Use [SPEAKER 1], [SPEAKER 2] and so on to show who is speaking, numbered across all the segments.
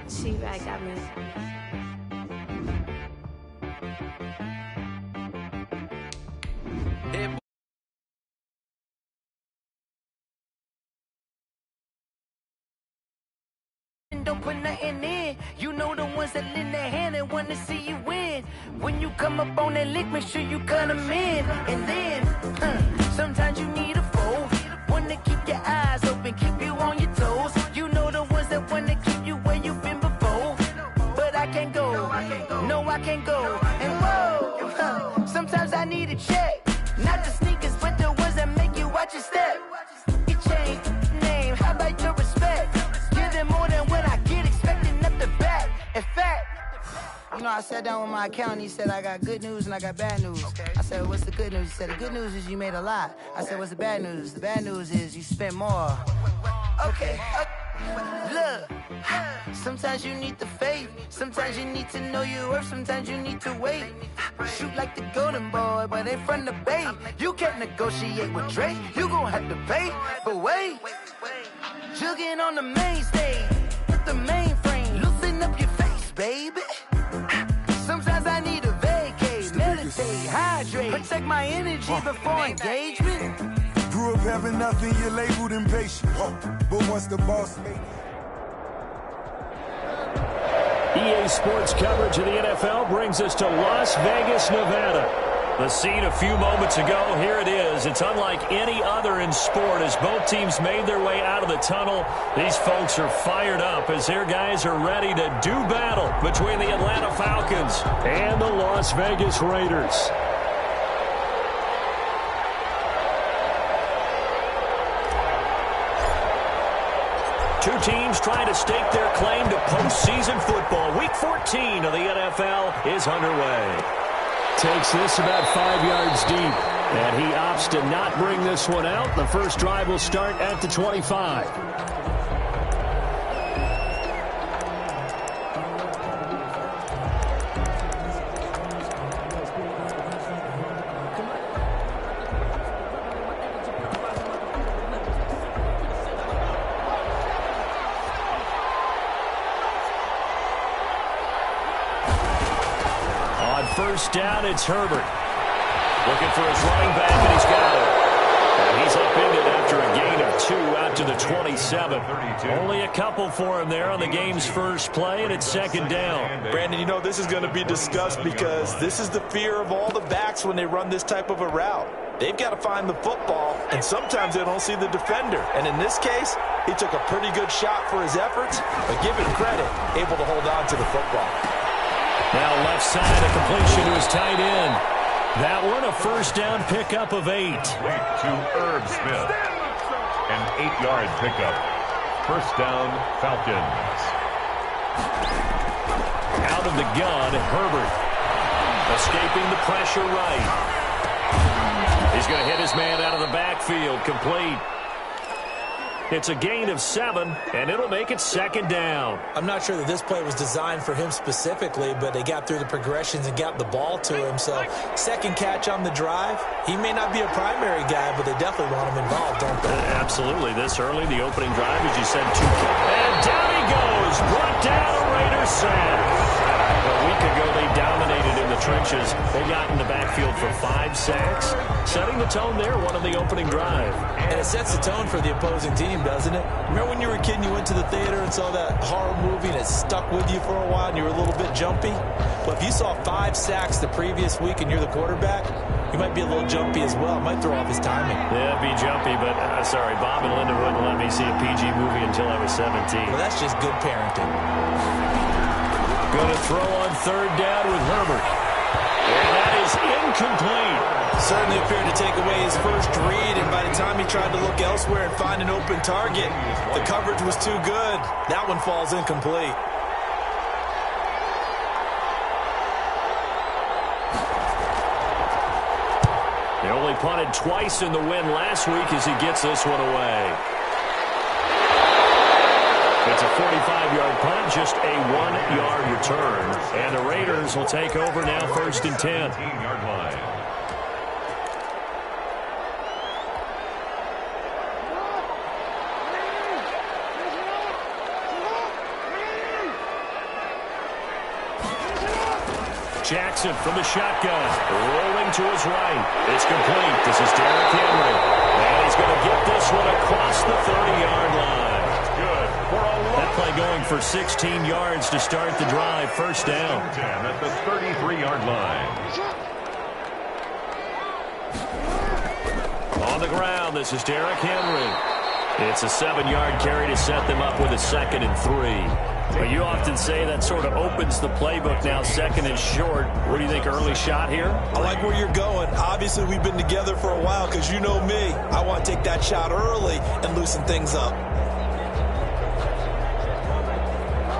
[SPEAKER 1] T-Rag got me.
[SPEAKER 2] Don't put nothing in. You know the ones that lend their hand and want to see you win. When you come up on that lick, make sure you cut them in. And then, sometimes you need a foe. One to keep your eyes open, keep you on your toes. You know the ones that want to keep you where you've been before. But I can't go, no I can't go. And whoa, sometimes I need a check. Not the sneakers, but the ones that make you watch your step. You change name, how about your respect? Give them more than what I get, expecting up the back. In fact, you know, I sat down with my accountant, he said, I got good news and I got bad news. I said, what's the good news? He said, the good news is you made a lot. I said, what's the bad news? The bad news is you spent more. Okay, look, sometimes you need the faith, sometimes you need to know your worth, sometimes you need to wait. Shoot like the golden boy, but ain't from the bay. You can't negotiate with Drake, you gon' have to pay. But wait, jugging on the main stage, with the mainframe, loosen up your face, baby. Sometimes I need a vacate, meditate, hydrate, protect my energy before engagement.
[SPEAKER 3] Grew up having nothing, you're labeled impatient. But once the boss made
[SPEAKER 4] EA Sports coverage of the NFL brings us to Las Vegas, Nevada. The scene a few moments ago, here it is. It's unlike any other in sport as both teams made their way out of the tunnel. These folks are fired up as their guys are ready to do battle between the Atlanta Falcons and the Las Vegas Raiders. Two teams trying to stake their claim to postseason football. Week 14 of the NFL is underway.
[SPEAKER 5] Takes this about 5 yards deep.
[SPEAKER 4] And he opts to not bring this one out. The first drive will start at the 25. On first down, it's Herbert. Looking for his running back, and he's got it. And he's upended after a gain of 2 out to the 27. Only a couple for him there on the game's first play, and it's second down.
[SPEAKER 5] Brandon, you know, this is going to be discussed because this is the fear of all the backs when they run this type of a route. They've got to find the football, and sometimes they don't see the defender. And in this case, he took a pretty good shot for his efforts, but give him credit, able to hold on to the football.
[SPEAKER 4] Now left side, a completion to his tight end. That one, a first down pickup of 8.
[SPEAKER 6] To Irv Smith. An 8-yard pickup. First down, Falcons.
[SPEAKER 4] Out of the gun, Herbert. Escaping the pressure right. He's going to hit his man out of the backfield. Complete. It's a gain of 7, and it'll make it second down.
[SPEAKER 7] I'm not sure that this play was designed for him specifically, but they got through the progressions and got the ball to him. So second catch on the drive. He may not be a primary guy, but they definitely want him involved, don't they?
[SPEAKER 4] Absolutely. This early, the opening drive, as you said, 2. And down he goes. Brought down a Raiders sack. A week ago, they dominated in the trenches. They got in the backfield for 5 sacks, setting the tone there, one of the opening drive.
[SPEAKER 7] And it sets the tone for the opposing team, doesn't it? Remember when you were a kid and you went to the theater and saw that horror movie and it stuck with you for a while and you were a little bit jumpy? Well, if you saw 5 sacks the previous week and you're the quarterback, you might be a little jumpy as well. It might throw off his timing.
[SPEAKER 4] Yeah, be jumpy, but sorry, Bob and Linda wouldn't let me see a PG movie until I was 17.
[SPEAKER 7] Well, that's just good parenting.
[SPEAKER 4] Going to throw on third down with Herbert. And that is incomplete.
[SPEAKER 7] Certainly appeared to take away his first read, and by the time he tried to look elsewhere and find an open target, the coverage was too good. That one falls incomplete.
[SPEAKER 4] They only punted twice in the win last week as he gets this one away. It's a 45-yard punt, just a 1-yard return. And the Raiders will take over now, first and 10.
[SPEAKER 6] 15-yard line.
[SPEAKER 4] Jackson from the shotgun, rolling to his right. It's complete. This is Derrick Henry. And he's going to get this one across the 30-yard line.
[SPEAKER 6] Good.
[SPEAKER 4] That play going for 16 yards to start the drive. First down.
[SPEAKER 6] 10 at the 33-yard line.
[SPEAKER 4] On the ground, this is Derrick Henry. It's a 7-yard carry to set them up with a 2nd and 3. But you often say that sort of opens the playbook now, 2nd and short. What do you think, early shot here?
[SPEAKER 7] I like where you're going. Obviously, we've been together for a while because you know me. I want to take that shot early and loosen things up.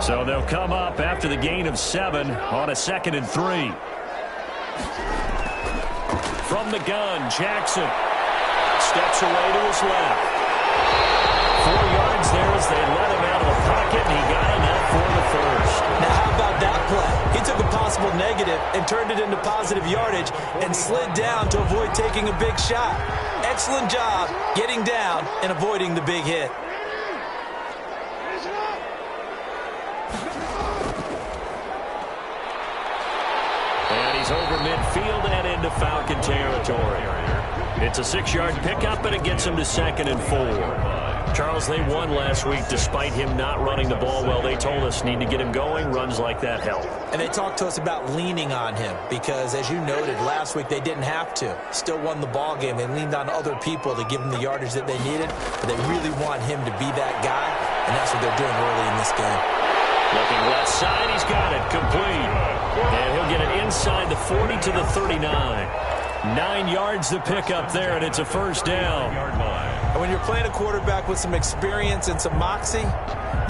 [SPEAKER 4] So they'll come up after the gain of 7 on a 2nd and 3. From the gun, Jackson steps away to his left. 4 yards there as they let him out of the pocket, and he got enough for the first.
[SPEAKER 7] Now, how about that play? He took a possible negative and turned it into positive yardage and slid down to avoid taking a big shot. Excellent job getting down and avoiding the big hit.
[SPEAKER 4] And he's over midfield and into Falcon territory. It's a 6-yard pickup, and it gets him to 2nd and 4. Charles, they won last week despite him not running the ball well. They told us need to get him going. Runs like that help.
[SPEAKER 7] And they talked to us about leaning on him because, as you noted, last week they didn't have to. Still won the ball game. They leaned on other people to give them the yardage that they needed, but they really want him to be that guy, and that's what they're doing early in this game.
[SPEAKER 4] Looking left side, he's got it. Complete. And he'll get it inside the 40 to the 39. 9 yards to pick up there, and it's a first down.
[SPEAKER 7] And when you're playing a quarterback with some experience and some moxie,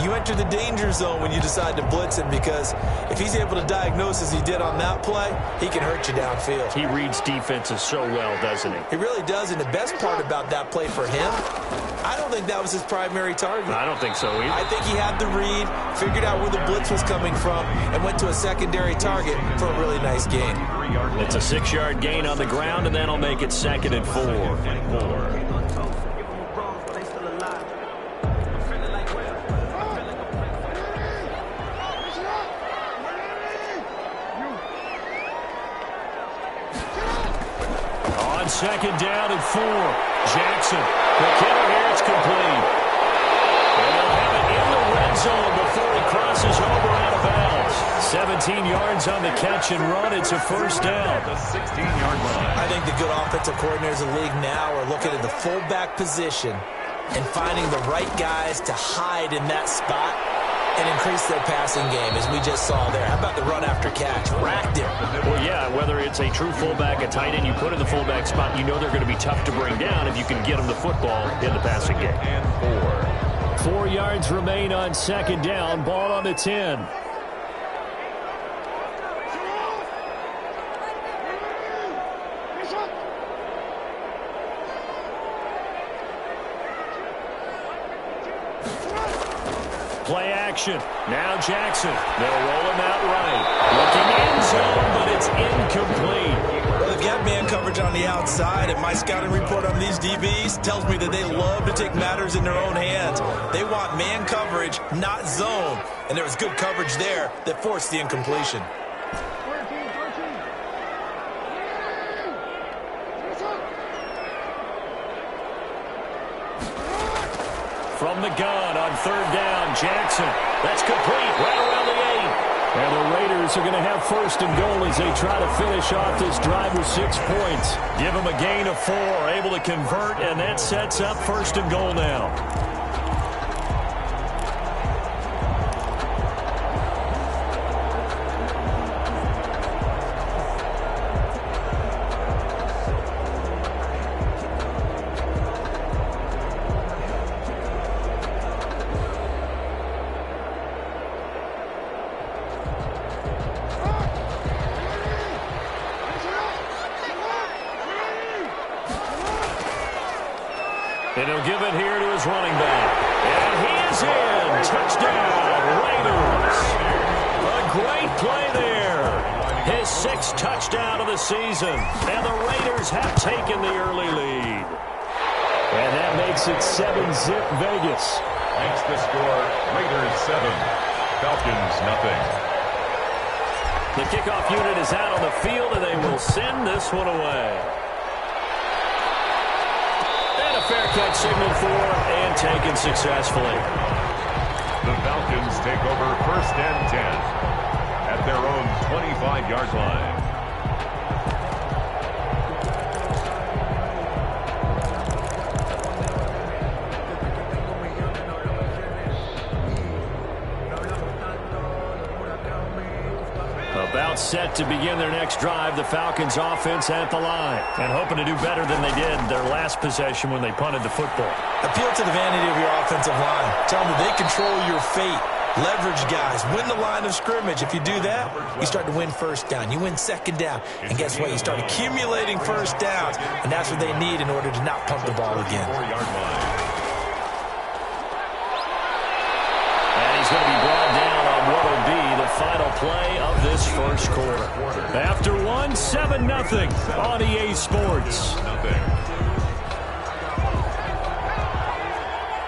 [SPEAKER 7] you enter the danger zone when you decide to blitz him, because if he's able to diagnose as he did on that play, he can hurt you downfield.
[SPEAKER 4] He reads defenses so well, doesn't he?
[SPEAKER 7] He really does, and the best part about that play for him, I don't think that was his primary target.
[SPEAKER 4] I don't think so either.
[SPEAKER 7] I think he had the read, figured out where the blitz was coming from, and went to a secondary target for a really nice gain.
[SPEAKER 4] It's a 6-yard gain on the ground, and that'll make it 2nd and 4. Second down and 4. Jackson. McKinnon here, it's complete. And they'll have it in the red zone before he crosses over out of bounds. 17 yards on the catch and run. It's a first down.
[SPEAKER 6] The 16-yard line.
[SPEAKER 7] I think the good offensive coordinators in the league now are looking at the fullback position and finding the right guys to hide in that spot and increase their passing game, as we just saw there. How about the run after catch? Racked him.
[SPEAKER 4] Well, yeah, whether it's a true fullback, a tight end, you put in the fullback spot, you know they're going to be tough to bring down if you can get them the football in the passing game.
[SPEAKER 6] And 4.
[SPEAKER 4] 4 yards remain on second down. Ball on the 10. Play action. Now Jackson. They'll roll him out right. Looking end zone, but it's incomplete.
[SPEAKER 7] Well, they've got man coverage on the outside, and my scouting report on these DBs tells me that they love to take matters in their own hands. They want man coverage, not zone. And there was good coverage there that forced the incompletion.
[SPEAKER 4] From the gun on third down, Jackson. That's complete, right around the 8. And the Raiders are going to have first and goal as they try to finish off this drive with 6 points. Give them a gain of 4, able to convert, and that sets up first and goal now. And he'll give it here to his running back. And he is in. Touchdown, Raiders. A great play there. His 6th touchdown of the season. And the Raiders have taken the early lead. And that makes it 7-zip Vegas.
[SPEAKER 6] Makes the score Raiders 7, Falcons nothing.
[SPEAKER 4] The kickoff unit is out on the field, and they will send this one away. Fair catch signaled for and taken successfully.
[SPEAKER 6] The Falcons take over 1st and 10 at their own 25-yard line.
[SPEAKER 4] About set to begin their next drive, the Falcons offense at the line. And hoping to do better than they did their last possession when they punted the football.
[SPEAKER 7] Appeal to the vanity of your offensive line. Tell them that they control your fate. Leverage guys. Win the line of scrimmage. If you do that, you start to win first down. You win second down. And guess what? You start accumulating first downs. And that's what they need in order to not pump the ball again.
[SPEAKER 4] And he's going to be brought down on what will be the final play of this first quarter. After 7-0 on EA Sports.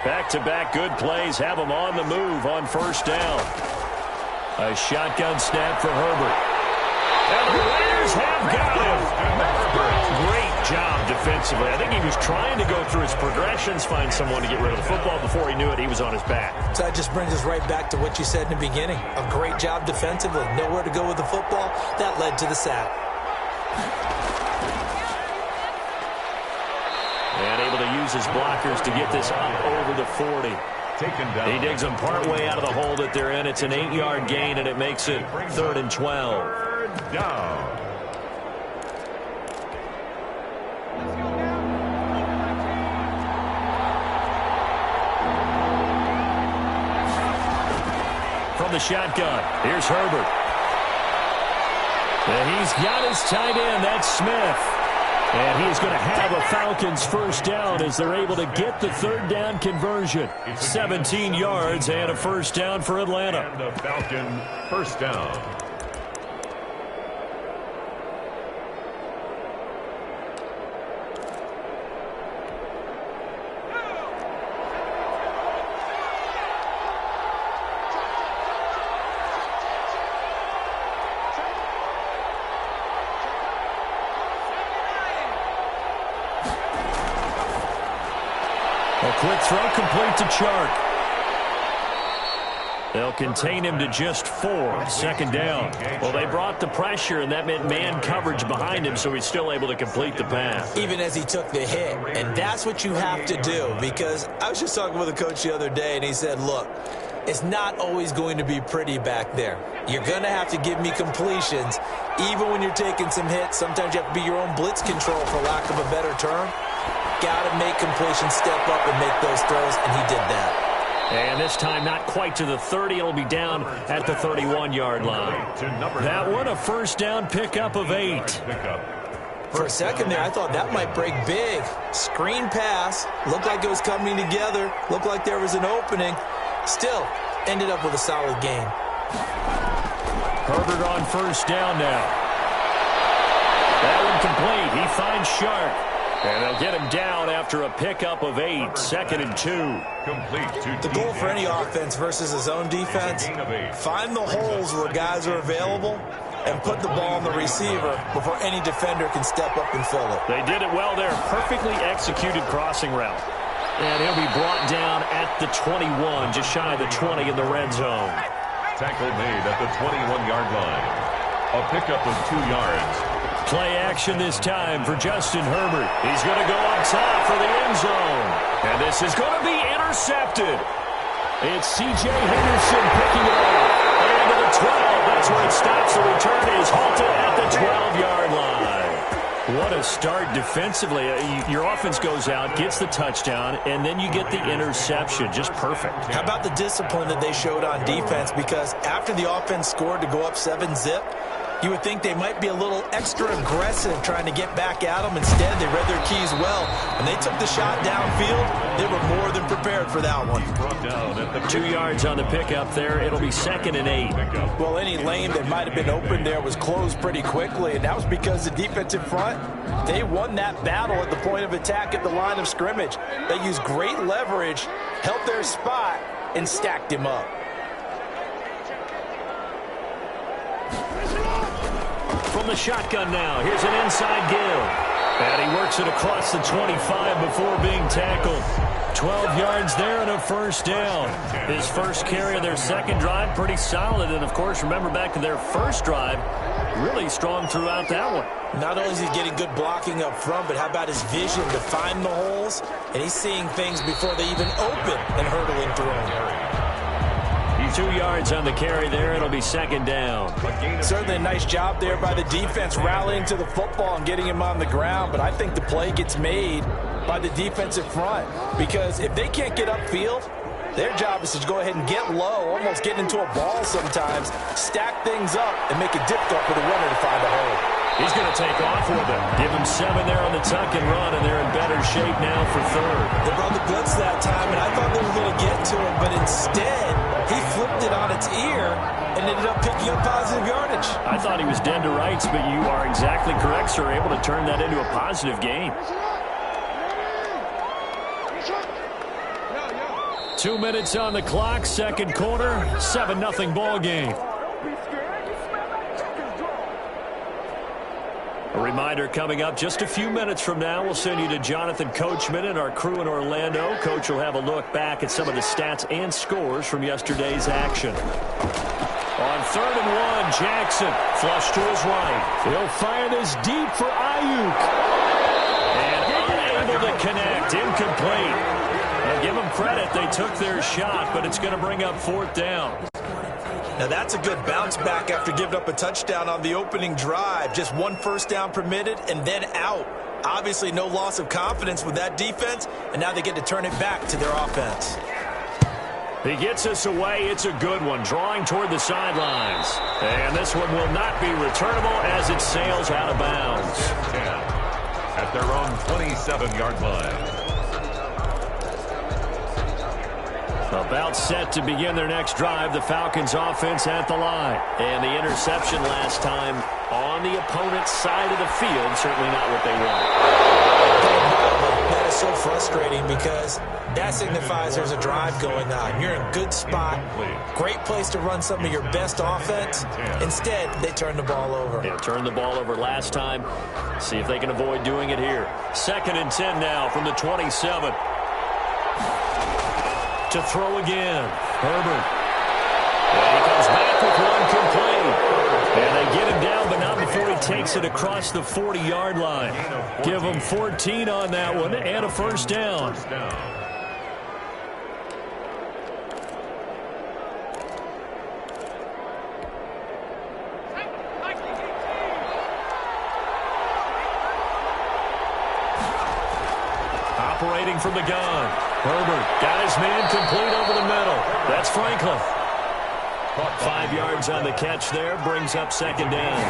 [SPEAKER 4] Back-to-back good plays have them on the move on first down. A shotgun snap for Herbert. And the Raiders have got him. Great job defensively. I think he was trying to go through his progressions, find someone to get rid of the football. Before he knew it, he was on his back.
[SPEAKER 7] So that just brings us right back to what you said in the beginning. A great job defensively. Nowhere to go with the football. That led to the sack.
[SPEAKER 4] And able to use his blockers to get this up over the 40.
[SPEAKER 6] Taken down.
[SPEAKER 4] He digs them partway out of the hole that they're in. It's an 8-yard gain, and it makes it 3rd and 12.
[SPEAKER 6] Third down.
[SPEAKER 4] from the shotgun. Here's Herbert. And he's got his tight end. That's Smith. And he's going to have a Falcons first down as they're able to get the third down conversion. 17 yards and a first down for Atlanta.
[SPEAKER 6] And a Falcon first down.
[SPEAKER 4] A quick throw complete to Chark. They'll contain him to just 4. Second down. Well, they brought the pressure, and that meant man coverage behind him, so he's still able to complete the pass.
[SPEAKER 7] Even as he took the hit. And that's what you have to do, because I was just talking with a coach the other day, and he said, look, it's not always going to be pretty back there. You're going to have to give me completions. Even when you're taking some hits, sometimes you have to be your own blitz control, for lack of a better term. Got to make completions, step up and make those throws, and he did that.
[SPEAKER 4] And this time not quite to the 30. It'll be down at the 31-yard line. That one a first down pickup of 8.
[SPEAKER 7] For a second there, I thought that might break big. Screen pass. Looked like it was coming together. Looked like there was an opening. Still, ended up with a solid game.
[SPEAKER 4] Herbert on first down now. That one complete. He finds Shark. And they'll get him down after a pickup of 8. Second and 2.
[SPEAKER 7] The goal for any offense versus his own defense, find the holes where guys are available and put the ball on the receiver before any defender can step up and fill it.
[SPEAKER 4] They did it well there. Perfectly executed crossing route. And he'll be brought down at the 21, just shy of the 20 in the red zone.
[SPEAKER 6] Tackle made at the 21-yard line. A pickup of 2 yards.
[SPEAKER 4] Play action this time for Justin Herbert. He's going to go up top for the end zone. And this is going to be intercepted. It's C.J. Henderson picking it up. And to the 12. That's where it stops. The return is halted at the 12-yard line. What a start defensively. Your offense goes out, gets the touchdown, and then you get the interception. Just perfect.
[SPEAKER 7] How about the discipline that they showed on defense? Because after the offense scored to go up 7-zip, you would think they might be a little extra aggressive trying to get back at them. Instead, they read their keys well. When they took the shot downfield, they were more than prepared for that one.
[SPEAKER 4] 2 yards on the pickup there. It'll be second and 8.
[SPEAKER 7] Well, any lane that might have been open there was closed pretty quickly, and that was because the defensive front, they won that battle at the point of attack at the line of scrimmage. They used great leverage, held their spot, and stacked him up.
[SPEAKER 4] From the shotgun now, here's an inside give. And he works it across the 25 before being tackled. 12 yards there and a first down. His first carry of their second drive, pretty solid. And, of course, remember back to their first drive, really strong throughout that one.
[SPEAKER 7] Not only is he getting good blocking up front, but how about his vision to find the holes? And he's seeing things before they even open and hurtling through them.
[SPEAKER 4] 2 yards on the carry there. It'll be second down.
[SPEAKER 7] Certainly a nice job there by the defense rallying to the football and getting him on the ground, but I think the play gets made by the defensive front, because if they can't get upfield, their job is to go ahead and get low, almost get into a ball sometimes, stack things up, and make it difficult for the runner to find a hole.
[SPEAKER 4] He's going to take off with it. Give him 7 there on the tuck and run, and they're in better shape now for third.
[SPEAKER 7] They brought the blitz that time, and I thought they were going to get to him, but instead, he flipped it on its ear and ended up picking up positive yardage.
[SPEAKER 4] I thought he was dead to rights, but you are exactly correct, sir. Able to turn that into a positive gain. 2 minutes on the clock, second quarter, 7-0 ball game. A reminder coming up just a few minutes from now, we'll send you to Jonathan Coachman and our crew in Orlando. Coach will have a look back at some of the stats and scores from yesterday's action. On 3rd and 1, Jackson flush to his right. He'll fire this deep for Ayuk. And unable to connect, incomplete. And give them credit, they took their shot, but it's going to bring up 4th down.
[SPEAKER 7] Now that's a good bounce back after giving up a touchdown on the opening drive. Just 1 first down permitted and then out. Obviously no loss of confidence with that defense, and now they get to turn it back to their offense.
[SPEAKER 4] He gets us away. It's a good one, drawing toward the sidelines. And this one will not be returnable as it sails out of bounds.
[SPEAKER 6] 10 at their own 27-yard line.
[SPEAKER 4] About set to begin their next drive, the Falcons offense at the line. And the interception last time on the opponent's side of the field, certainly not what they want.
[SPEAKER 7] That is so frustrating because that signifies there's a drive going on. You're in a good spot, great place to run some of your best offense. Instead, they turn the ball over.
[SPEAKER 4] Yeah, turned the ball over last time. See if they can avoid doing it here. 2nd and 10 now from the 27. To throw again. Herbert. And he comes back with one complete. And they get him down, but not before he takes it across the 40-yard line. Give him 14 on that one and a first down. Operating from the gun. Herbert got his man complete over the middle. That's Franklin. 5 yards on the catch there. Brings up 2nd down.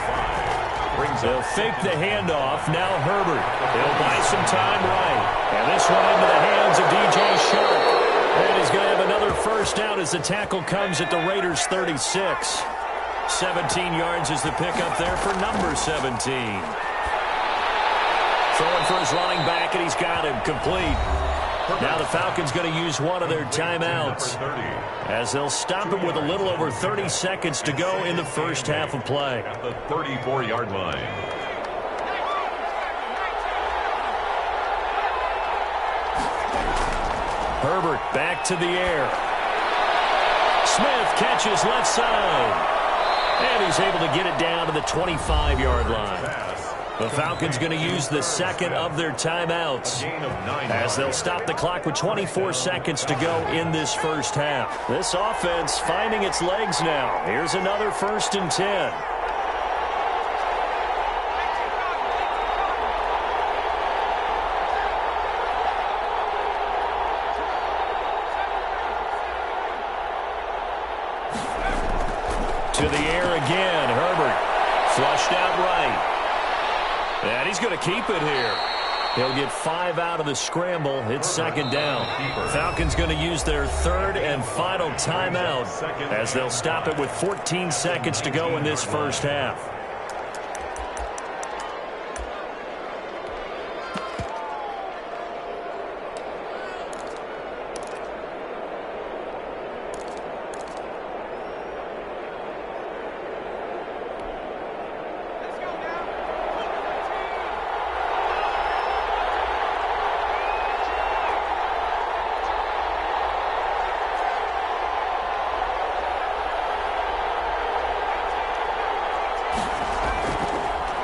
[SPEAKER 4] They'll fake the handoff. Now Herbert. He'll buy some time right. And this one into the hands of DJ Shark. And he's going to have another first down as the tackle comes at the Raiders' 36. 17 yards is the pickup there for number 17. Throwing for his running back, and he's got him complete. Now the Falcons going to use one of their timeouts as they'll stop him with a little over 30 seconds to go in the first half of play.
[SPEAKER 6] At the 34-yard line.
[SPEAKER 4] Herbert back to the air. Smith catches left side. And he's able to get it down to the 25-yard line. The Falcons going to use the second of their timeouts as they'll stop the clock with 24 seconds to go in this first half. This offense finding its legs now. Here's another 1st and 10. To the air again. Herbert flushed out right. And he's going to keep it here. He'll get 5 out of the scramble. It's 2nd down. Falcons going to use their 3rd and final timeout as they'll stop it with 14 seconds to go in this first half.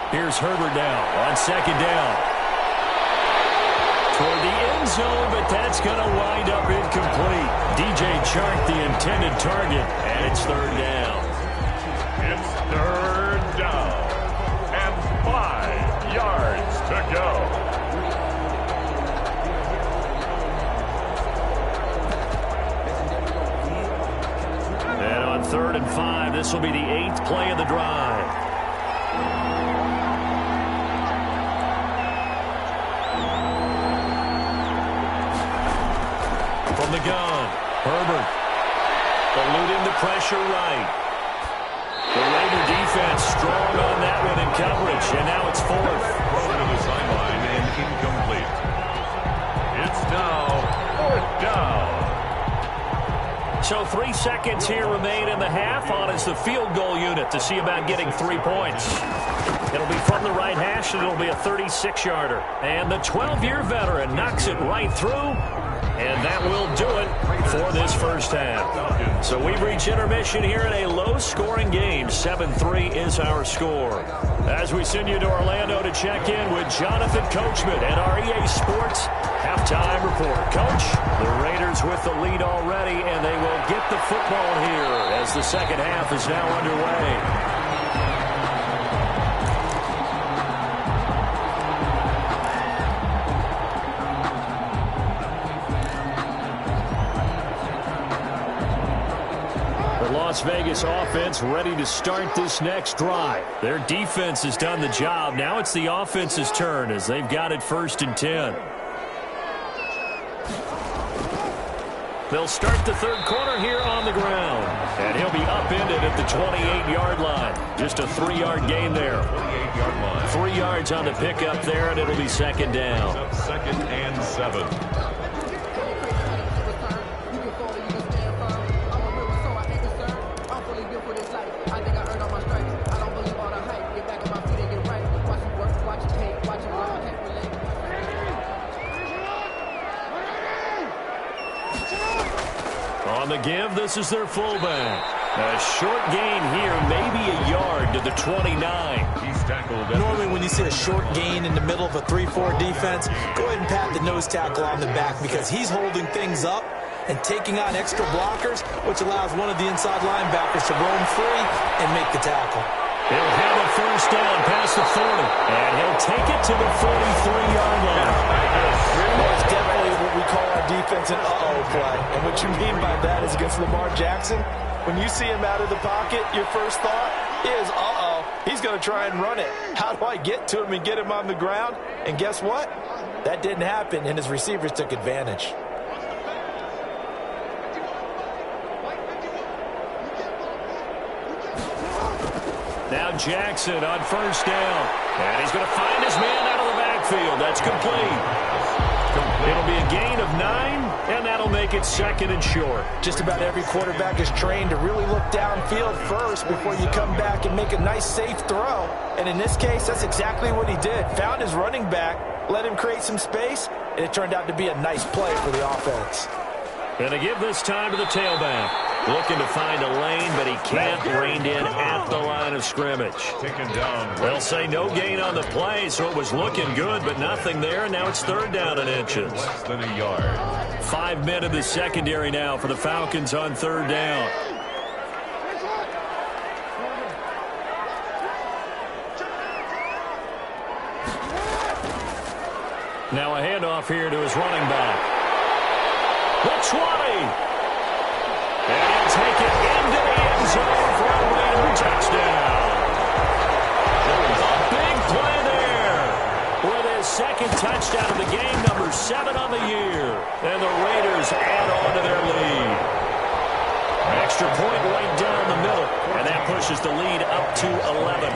[SPEAKER 4] Here's Herbert now on 2nd down. Toward the end zone, but that's going to wind up incomplete. DJ Chark, the intended target, and it's 3rd down.
[SPEAKER 6] It's 3rd down and 5 yards to go.
[SPEAKER 4] And on 3rd and 5, this will be the 8th play of the drive. From the gun, Herbert eluding the pressure right. The Raider defense strong on that one in coverage, and now it's 4th.
[SPEAKER 6] Throw to the sideline and incomplete. It's now 4th down.
[SPEAKER 4] So 3 seconds here remain in the half. On is the field goal unit to see about getting 3 points. It'll be from the right hash, and it'll be a 36-yarder. And the 12-year veteran knocks it right through. And that will do it for this first half. So we've reached intermission here in a low-scoring game. 7-3 is our score. As we send you to Orlando to check in with Jonathan Coachman at our EA Sports Halftime Report. Coach, the Raiders with the lead already, and they will get the football here as the second half is now underway. Las Vegas offense ready to start this next drive. Their defense has done the job. Now it's the offense's turn as they've got it 1st and 10. They'll start the third quarter here on the ground. And he'll be upended at the 28-yard line. Just a 3-yard gain there.
[SPEAKER 6] 28-yard line.
[SPEAKER 4] 3 yards on the pickup there, and it'll be 2nd down.
[SPEAKER 6] 2nd and 7.
[SPEAKER 4] On the give, this is their fullback. A short gain here, maybe a yard to the 29.
[SPEAKER 6] He's tackled.
[SPEAKER 7] Normally when you see a short gain in the middle of a 3-4 defense, go ahead and pat the nose tackle on the back because he's holding things up and taking on extra blockers, which allows one of the inside linebackers to roam free and make the tackle.
[SPEAKER 4] He'll have a 1st down past the 40, and he'll take it to the 43-yard line.
[SPEAKER 5] That's definitely what we call our defense an uh-oh play. And what you mean by that is against Lamar Jackson, when you see him out of the pocket, your first thought is, uh-oh, he's going to try and run it. How do I get to him and get him on the ground? And guess what? That didn't happen, and his receivers took advantage.
[SPEAKER 4] Now Jackson on 1st down. And he's going to find his man out of the backfield. That's complete. It'll be a gain of 9, and that'll make it 2nd and short.
[SPEAKER 5] Just about every quarterback is trained to really look downfield first before you come back and make a nice, safe throw. And in this case, that's exactly what he did. Found his running back, let him create some space, and it turned out to be a nice play for the offense.
[SPEAKER 4] And to give this time to the tailback. Looking to find a lane, but he can't. Reined in at the line of scrimmage.
[SPEAKER 6] Taken down.
[SPEAKER 4] They'll say no gain on the play, so it was looking good, but nothing there. And now it's 3rd down and inches.
[SPEAKER 6] Less than a yard.
[SPEAKER 4] 5 men in the secondary now for the Falcons on 3rd down. Now a handoff here to his running back. The 20. And he'll take it into the end zone for a Raider touchdown. A big play there with his 2nd touchdown of the game, number 7 on the year. And the Raiders add on to their lead. Extra point right down the middle, and that pushes the lead up to 11.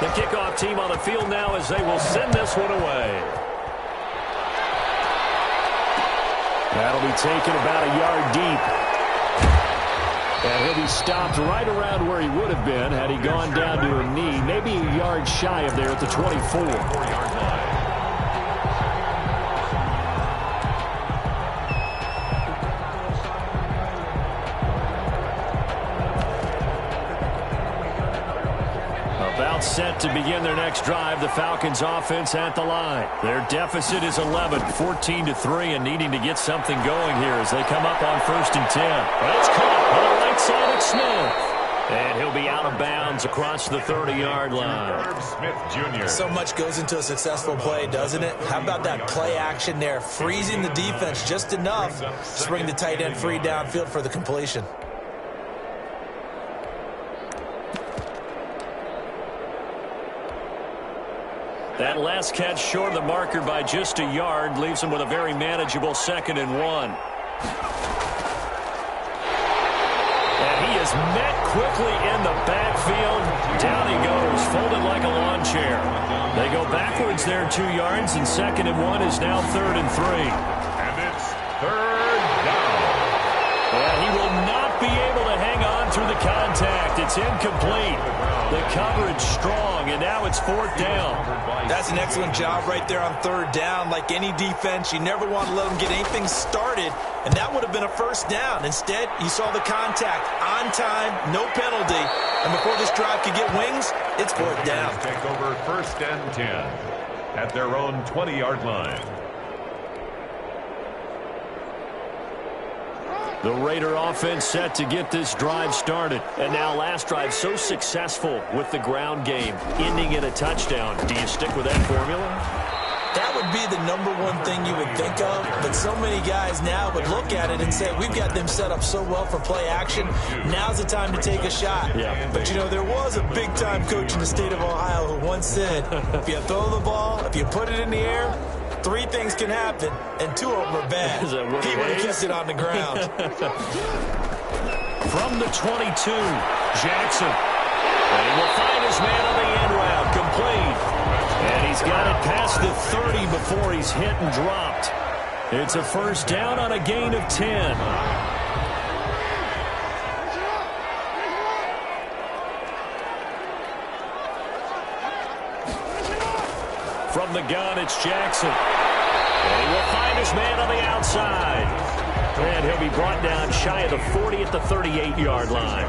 [SPEAKER 4] The kickoff team on the field now as they will send this one away. That'll be taken about a yard deep. And he'll be stopped right around where he would have been had he gone down to a knee, maybe a yard shy of there at the 24.
[SPEAKER 6] 4-yard line.
[SPEAKER 4] About set to begin their next drive, the Falcons offense at the line. Their deficit is 11, 14-3, and needing to get something going here as they come up on 1st and 10. That's caught on the right side of Smith. And he'll be out of bounds across the 30-yard line.
[SPEAKER 6] Smith Jr.
[SPEAKER 7] So much goes into a successful play, doesn't it? How about that play action there, freezing the defense just enough to bring the tight end free downfield for the completion.
[SPEAKER 4] That last catch short of the marker by just a yard leaves him with a very manageable 2nd and 1. And he is met quickly in the backfield. Down he goes, folded like a lawn chair. They go backwards there 2 yards, and 2nd and 1 is now 3rd and 3.
[SPEAKER 6] And it's 3rd down.
[SPEAKER 4] And he will not be able to hang on through the contact. It's incomplete. The coverage strong, and now it's 4th down.
[SPEAKER 7] That's an excellent job right there on 3rd down. Like any defense, you never want to let them get anything started, and that would have been a 1st down. Instead, you saw the contact on time, no penalty, and before this drive could get wings, it's 4th down.
[SPEAKER 6] Take over 1st and 10 at their own 20-yard line.
[SPEAKER 4] The Raider offense set to get this drive started. And now last drive so successful with the ground game, ending in a touchdown. Do you stick with that formula?
[SPEAKER 7] That would be the number one thing you would think of, but so many guys now would look at it and say, we've got them set up so well for play action, now's the time to take a shot.
[SPEAKER 4] Yeah.
[SPEAKER 7] But, you know, there was a big-time coach in the state of Ohio who once said, if you throw the ball, if you put it in the air, 3 things can happen, and 2 of them are bad. He would have kept it on the ground.
[SPEAKER 4] From the 22, Jackson. And he will find his man on the end route, complete. And he's got it past the 30 before he's hit and dropped. It's a first down on a gain of 10. From the gun, it's Jackson. And he will find his man on the outside. And he'll be brought down shy of the 40 at the 38-yard line.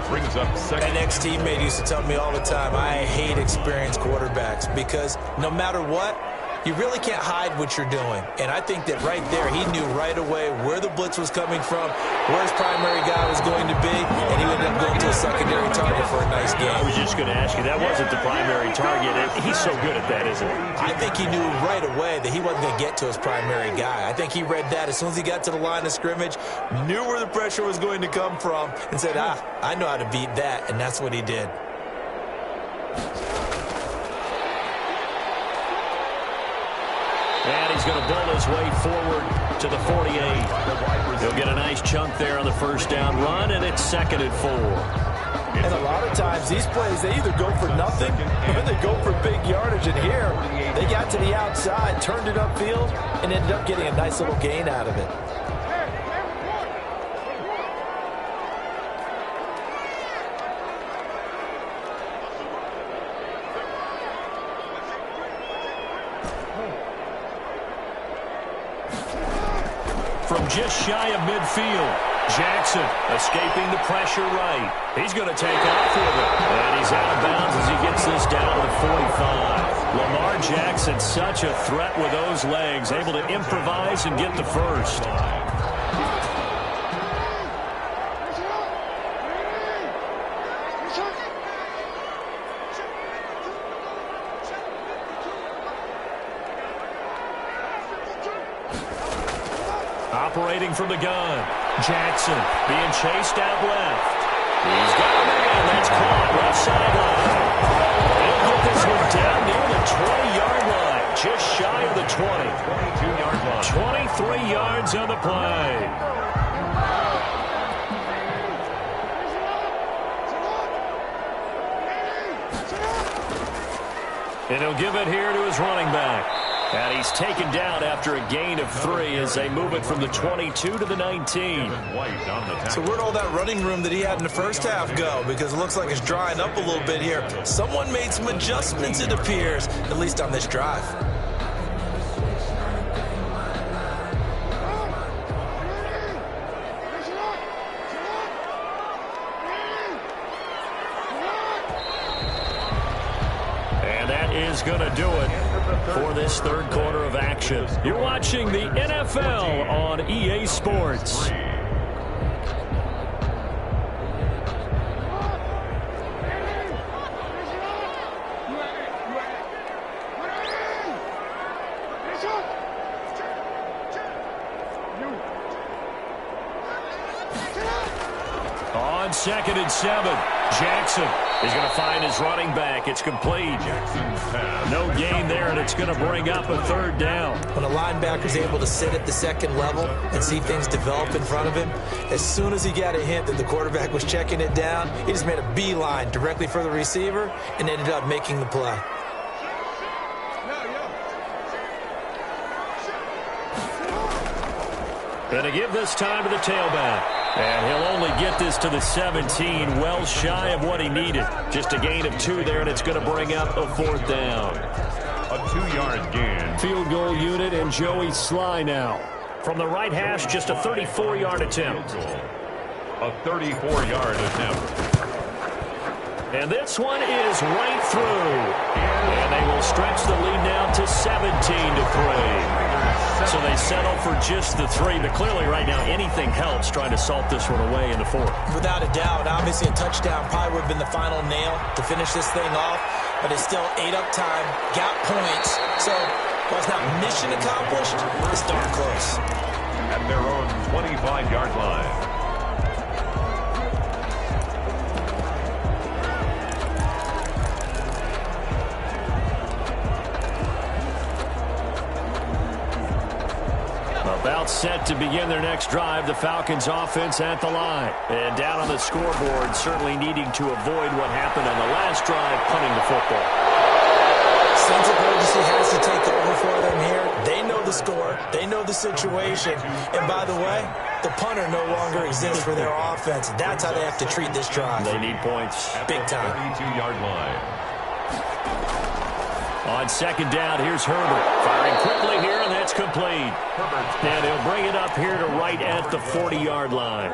[SPEAKER 6] Brings up second.
[SPEAKER 7] An ex-teammate used to tell me all the time, I hate experienced quarterbacks because no matter what, you really can't hide what you're doing. And I think that right there, he knew right away where the blitz was coming from, where his primary guy was going to be, and he ended up going to a secondary target for a nice game.
[SPEAKER 4] I was just going to ask you, that wasn't the primary target. He's so good at that, isn't he?
[SPEAKER 7] I think he knew right away that he wasn't going to get to his primary guy. I think he read that as soon as he got to the line of scrimmage, knew where the pressure was going to come from, and said, I know how to beat that, and that's what he did.
[SPEAKER 4] And he's going to build his way forward to the 48. He'll get a nice chunk there on the first down run, and it's 2nd and 4.
[SPEAKER 7] And a lot of times, these plays, they either go for nothing or they go for big yardage. And here, they got to the outside, turned it upfield, and ended up getting a nice little gain out of it.
[SPEAKER 4] From just shy of midfield, Jackson escaping the pressure right. He's going to take off with it. And he's out of bounds as he gets this down to the 45. Lamar Jackson, such a threat with those legs, able to improvise and get the first. Operating from the gun. Jackson being chased out left. He's got a man. That's caught left sideline. He'll get this one down near the 20-yard line. Just shy of the 20.
[SPEAKER 6] 22-yard line.
[SPEAKER 4] 23 yards on the play. And he'll give it here to his running back. And he's taken down after a gain of 3 as they move it from the 22 to the 19.
[SPEAKER 7] So where'd all that running room that he had in the first half go? Because it looks like it's drying up a little bit here. Someone made some adjustments, it appears, at least on this drive.
[SPEAKER 4] And that is going to do it for this third quarter of action. You're watching the NFL on EA Sports. On 2nd and 7, Jackson is going to find his running back. It's complete. No gain there, and it's going to bring up a 3rd down.
[SPEAKER 7] When a linebacker's able to sit at the 2nd level and see things develop in front of him, as soon as he got a hint that the quarterback was checking it down, he just made a beeline directly for the receiver and ended up making the play.
[SPEAKER 4] Going to give this time to the tailback. And he'll only get this to the 17, well shy of what he needed. Just a gain of 2 there, and it's going to bring up a 4th down.
[SPEAKER 6] A 2-yard gain.
[SPEAKER 4] Field goal unit and Joey Sly now. From the right hash, just a 34-yard attempt.
[SPEAKER 6] A 34-yard attempt.
[SPEAKER 4] And this one is right through. And they will stretch the lead now to 17-3. So they settle for just the 3, but clearly right now anything helps trying to salt this one away in the 4th.
[SPEAKER 7] Without a doubt, obviously a touchdown probably would have been the final nail to finish this thing off, but it's still 8 up time, got points. So While it's not mission accomplished, it's darn close.
[SPEAKER 6] At their own 25-yard line.
[SPEAKER 4] About set to begin their next drive, the Falcons offense at the line. And down on the scoreboard, certainly needing to avoid what happened on the last drive, punting the football.
[SPEAKER 7] Sense of urgency has to take over for them here. They know the score. They know the situation. And by the way, the punter no longer exists for their offense. That's how they have to treat this drive.
[SPEAKER 4] They need points.
[SPEAKER 7] Big time.
[SPEAKER 6] 32-yard line.
[SPEAKER 4] On second down, here's Herbert. Firing quickly here, and that's complete. And he'll bring it up here to right at the 40-yard line.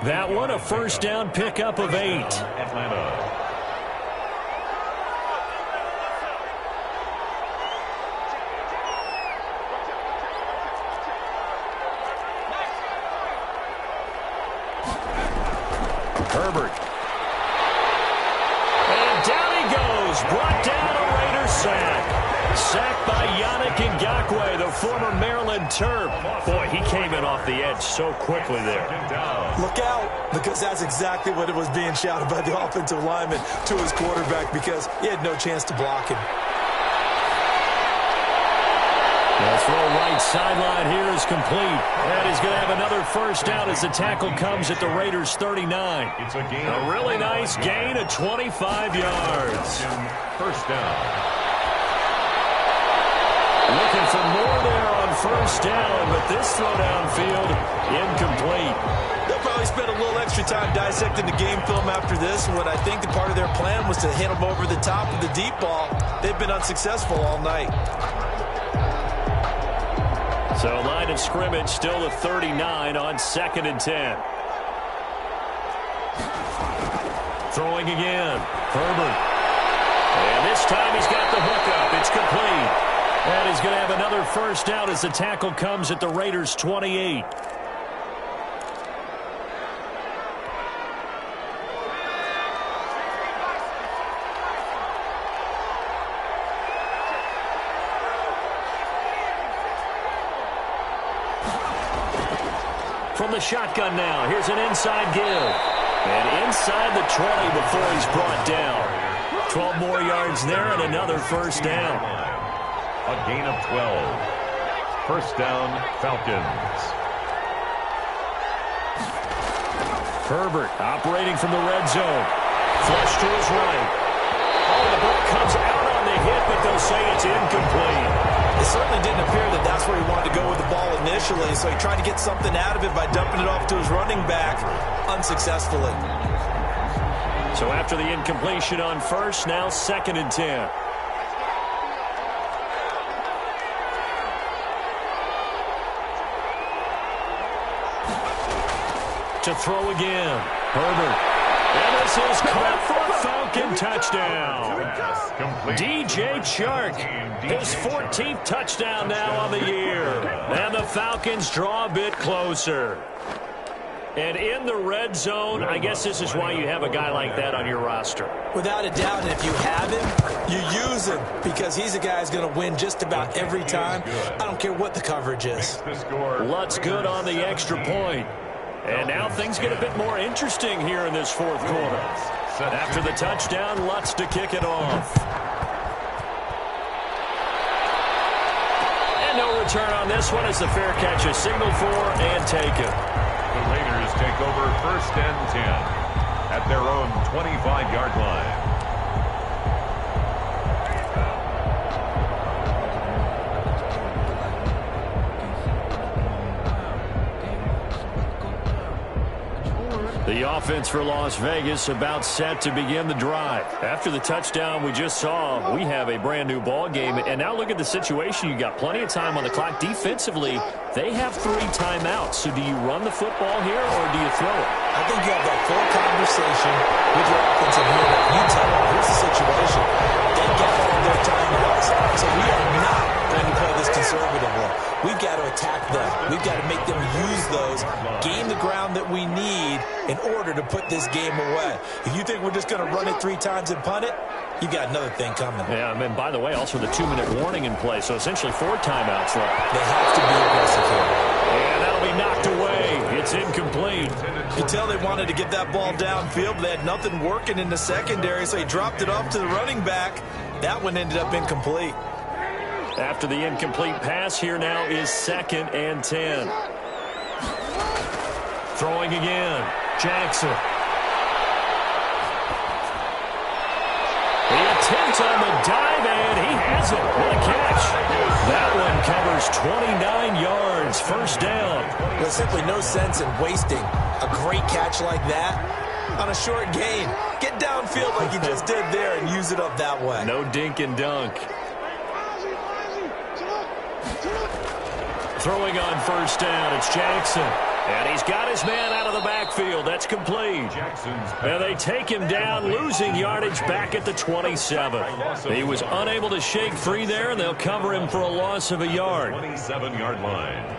[SPEAKER 4] That one, a first down pickup of 8.
[SPEAKER 6] Atlanta.
[SPEAKER 4] Herbert. And down he goes. Brought down a Raiders sack. Sacked by Yannick Ngakoue, the former Maryland Terp. Boy, he came in off the edge so quickly there.
[SPEAKER 7] Look out, because that's exactly what it was being shouted by the offensive lineman to his quarterback, because he had no chance to block him.
[SPEAKER 4] The throw right sideline here is complete. And he's going to have another first down as the tackle comes at the Raiders' 39.
[SPEAKER 6] It's a gain.
[SPEAKER 4] A really nice gain of 25 yards.
[SPEAKER 6] First down.
[SPEAKER 4] Looking for more there on first down, but this throw downfield incomplete.
[SPEAKER 5] They'll probably spend a little extra time dissecting the game film after this. What I think the part of their plan was to hit them over the top of the deep ball. They've been unsuccessful all night.
[SPEAKER 4] So line of scrimmage still the 39 on 2nd and 10. Throwing again. Herbert. And this time he's got the hook up. It's complete. And he's going to have another first down as the tackle comes at the Raiders' 28. From the shotgun now, here's an inside give. And inside the 20 before he's brought down. 12 more yards there and another first down.
[SPEAKER 6] A gain of 12. First down, Falcons.
[SPEAKER 4] Herbert operating from the red zone. Flush to his right. Oh, the ball comes out on the hit, but they'll say it's incomplete.
[SPEAKER 5] It certainly didn't appear that that's where he wanted to go with the ball initially, so he tried to get something out of it by dumping it off to his running back unsuccessfully.
[SPEAKER 4] So after the incompletion on first, now 2nd and 10. To throw again. Herbert. And this is caught for a Falcon touchdown. DJ Chark, his 14th touchdown now on the year. And the Falcons draw a bit closer. And in the red zone, I guess this is why you have a guy like that on your roster.
[SPEAKER 7] Without a doubt, and if you have him, you use him, because he's a guy who's going to win just about every time. I don't care what the coverage is.
[SPEAKER 4] Lutz good on the extra point. And now things get a bit more interesting here in this fourth quarter. After the touchdown, Lutz to kick it off. And no return on this one as the fair catch is signaled for and taken.
[SPEAKER 6] The Raiders take over 1st and 10 at their own 25-yard line.
[SPEAKER 4] The offense for Las Vegas about set to begin the drive. After the touchdown we just saw, we have a brand new ball game. And now look at the situation. You got plenty of time on the clock. Defensively, they have 3 timeouts. So do you run the football here or do you throw it?
[SPEAKER 7] I think you have that full conversation with your offensive unit. You tell them, here's the situation. They got all their timeouts. So we are not going to play this conservatively. We've got to attack them. We've got to make them use those, gain the ground that we need, in order to put this game away. If you think we're just going to run it 3 times and punt it, you got another thing coming.
[SPEAKER 4] Yeah, and by the way, also the 2-minute warning in play, so essentially 4 timeouts left.
[SPEAKER 7] They have to be aggressive here.
[SPEAKER 4] And that'll be knocked away. It's incomplete.
[SPEAKER 7] You tell they wanted to get that ball downfield, but they had nothing working in the secondary, so he dropped it off to the running back. That one ended up incomplete.
[SPEAKER 4] After the incomplete pass, here now is 2nd and 10. Throwing again. Jackson. The attempt on the dive, and he has it. What a catch. That one covers 29 yards. First down.
[SPEAKER 7] There's simply no sense in wasting a great catch like that on a short gain. Get downfield like you just did there and use it up that way.
[SPEAKER 4] No dink and dunk. Throwing on first down, it's Jackson. And he's got his man out of the backfield. That's complete. And they take him down, losing yardage back at the 27. He was unable to shake free there, and they'll cover him for a loss of a yard.
[SPEAKER 6] 27-yard line.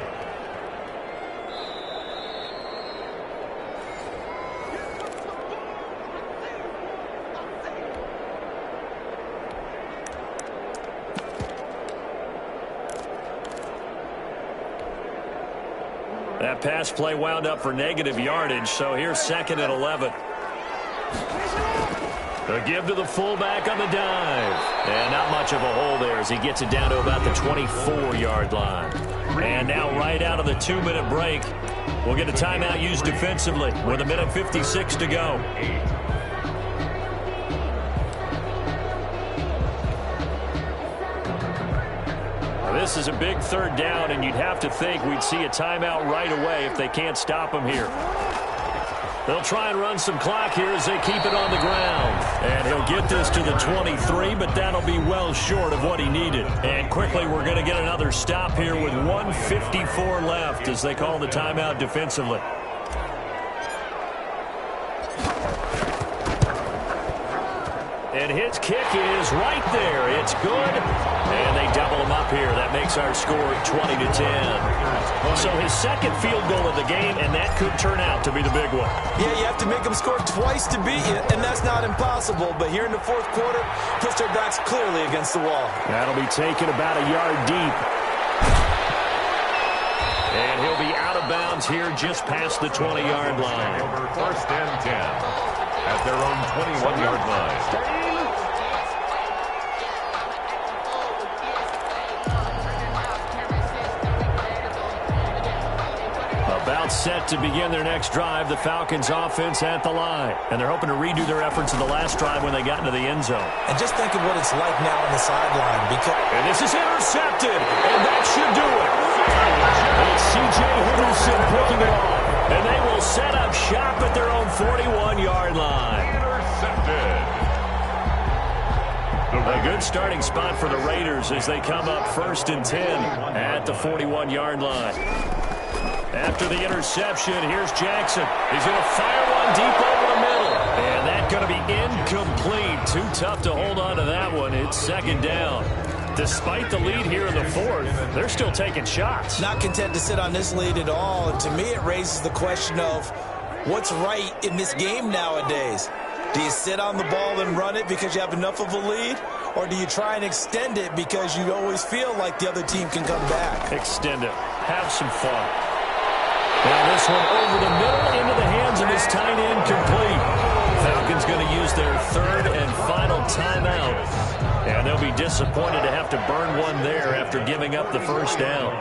[SPEAKER 4] That pass play wound up for negative yardage, so here's 2nd and 11. The give to the fullback on the dive. And not much of a hole there as he gets it down to about the 24-yard line. And now right out of the 2-minute break, we'll get a timeout used defensively with 1:56 to go. This is a big 3rd down, and you'd have to think we'd see a timeout right away if they can't stop him here. They'll try and run some clock here as they keep it on the ground. And he'll get this to the 23, but that'll be well short of what he needed. And quickly, we're going to get another stop here with 1:54 left as they call the timeout defensively. And his kick is right there. It's good. And they double him up here. That makes our score 20-10. So his 2nd field goal of the game, and that could turn out to be the big one.
[SPEAKER 7] Yeah, you have to make them score twice to beat you, and that's not impossible. But here in the 4th quarter, puts their backs clearly against the wall.
[SPEAKER 4] That'll be taken about a yard deep. And he'll be out of bounds here just past the 20-yard line.
[SPEAKER 6] Over 1st and 10 at their own 21-yard line.
[SPEAKER 4] About set to begin their next drive, the Falcons offense at the line. And they're hoping to redo their efforts in the last drive when they got into the end zone.
[SPEAKER 7] And just think of what it's like now on the sideline.
[SPEAKER 4] And this is intercepted, and that should do it. It's C.J. Henderson picking it off. And they will set up shop at their own 41-yard line.
[SPEAKER 6] Intercepted.
[SPEAKER 4] A good starting spot for the Raiders as they come up 1st and 10 at the 41-yard line. After the interception, here's Jackson. He's going to fire one deep over the middle. And that's going to be incomplete. Too tough to hold on to that one. It's 2nd down. Despite the lead here in the 4th, they're still taking shots.
[SPEAKER 7] Not content to sit on this lead at all. And to me, it raises the question of what's right in this game nowadays. Do you sit on the ball and run it because you have enough of a lead? Or do you try and extend it because you always feel like the other team can come back?
[SPEAKER 4] Extend it. Have some fun. Now this one over the middle into the hands of his tight end, complete. Falcons going to use their 3rd and final timeout. And they'll be disappointed to have to burn one there after giving up the 1st down.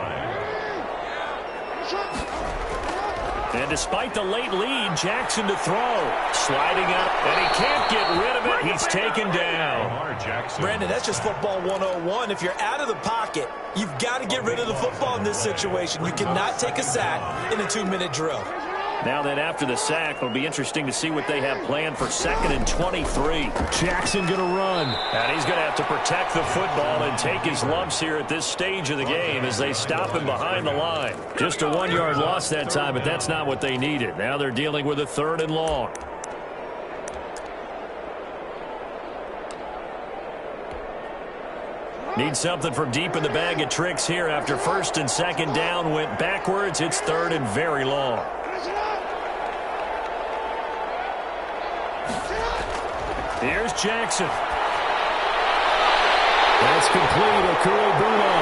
[SPEAKER 4] And despite the late lead, Jackson to throw. Sliding up, and he can't get rid of it. He's taken down.
[SPEAKER 7] Brandon, that's just football 101. If you're out of the pocket, you've got to get rid of the football in this situation. You cannot take a sack in a 2-minute drill.
[SPEAKER 4] Now then, after the sack, it'll be interesting to see what they have planned for 2nd and 23. Jackson going to run. And he's going to have to protect the football and take his lumps here at this stage of the game as they stop him behind the line. Just a 1-yard loss that time, but that's not what they needed. Now they're dealing with a 3rd and long. Need something from deep in the bag of tricks here after 1st and 2nd down went backwards. It's 3rd and very long. Here's Jackson. That's complete. Okui-Buna.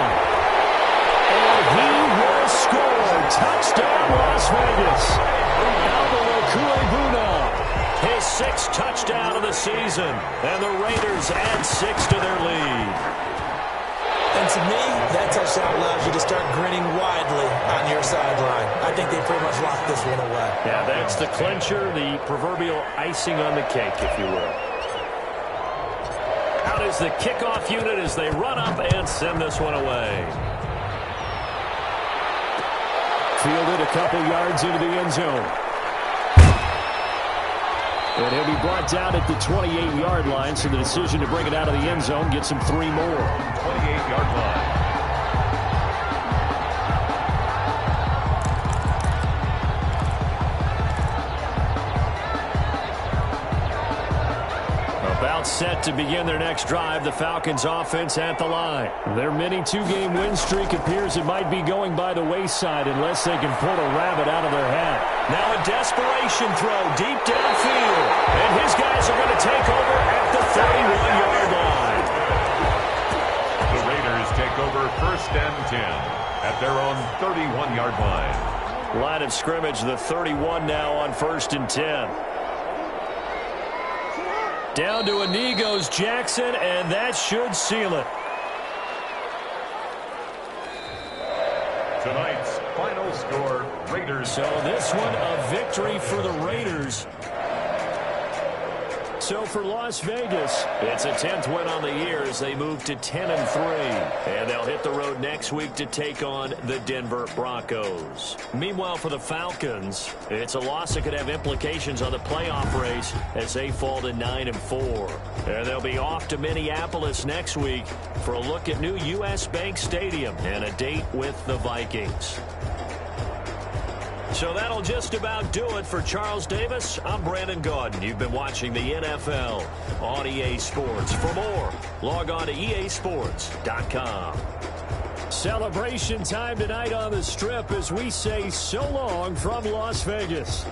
[SPEAKER 4] And he will score. Touchdown, Las Vegas. Okui-Buna. His 6th touchdown of the season. And the Raiders add 6 to their lead.
[SPEAKER 7] And to me, that touchdown allows you to start grinning widely on your sideline. I think they pretty much locked this one away.
[SPEAKER 4] Yeah, that's the clincher, the proverbial icing on the cake, if you will. Out is the kickoff unit as they run up and send this one away. Fielded a couple yards into the end zone. And he'll be brought down at the 28-yard line, so the decision to bring it out of the end zone gets him 3 more.
[SPEAKER 6] 28-yard line.
[SPEAKER 4] About set to begin their next drive, the Falcons offense at the line. Their mini 2-game win streak appears it might be going by the wayside unless they can pull a rabbit out of their hat. Now a desperation throw deep downfield. And his guys are going to take over at the 31-yard line.
[SPEAKER 6] The Raiders take over 1st and 10 at their own 31-yard line.
[SPEAKER 4] Line of scrimmage, the 31 now on 1st and 10. Down to a knee goes Jackson, and that should seal it.
[SPEAKER 6] Tonight's final score, Raiders.
[SPEAKER 4] So this one a victory for the Raiders. So for Las Vegas, it's a 10th win on the year as they move to 10-3. And they'll hit the road next week to take on the Denver Broncos. Meanwhile, for the Falcons, it's a loss that could have implications on the playoff race as they fall to 9-4. And they'll be off to Minneapolis next week for a look at new U.S. Bank Stadium and a date with the Vikings. So that'll just about do it for Charles Davis. I'm Brandon Gaudin. You've been watching the NFL on EA Sports. For more, log on to easports.com. Celebration time tonight on the Strip as we say so long from Las Vegas.